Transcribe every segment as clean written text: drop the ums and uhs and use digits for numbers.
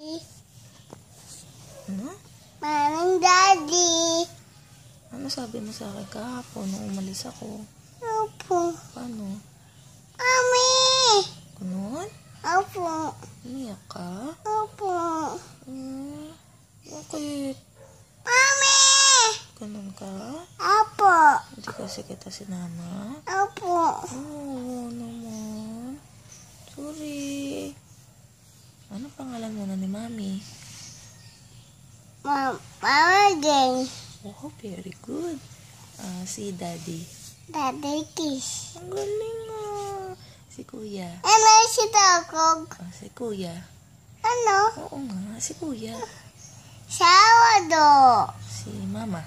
Ano? Manang Daddy. Ano sabi mo sa akin kahapon nung umalis ako? Opo. Paano? Mami. Ganun? Opo. Umiyak ka? Opo. Bakit? Mami. Ganun ka? Opo. Hindi kasi kita sinama? Opo. Oo naman. Sorry. Ano pangalan mo na ni Mami? Mama Jane. Oh, very good. Si Daddy. Daddy Kiss. Ang galing ah. Si Kuya. Ano si Dagog? Si Kuya. Ano? Oo nga, si Kuya. Sawado. Si Mama.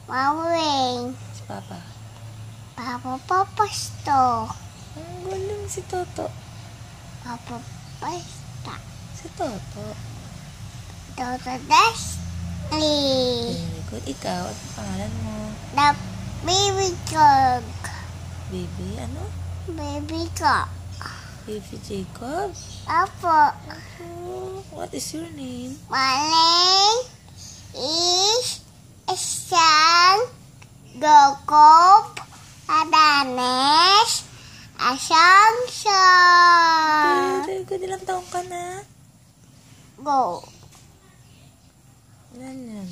Mama Wing. Si Papa. Papa Papasto. Ang galing si Toto. Papa Pasta. Si Toto. Toto Destiny. Very good. Ikaw, ano pangalan mo? The baby dog. Baby, ano? Baby dog. Baby Jacob? Apo. What is your name? My name is Isang Jacob Adanes Assumption. Very good. Ilang taong ka na? Go. Ilan yan?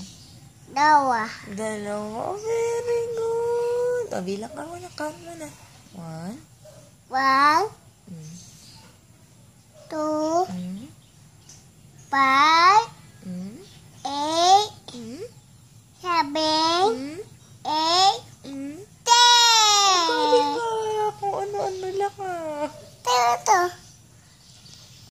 Dawa. Dalawa. Oh, very good. Bilang ka muna. Count mo na. 1. 1, 2, 5,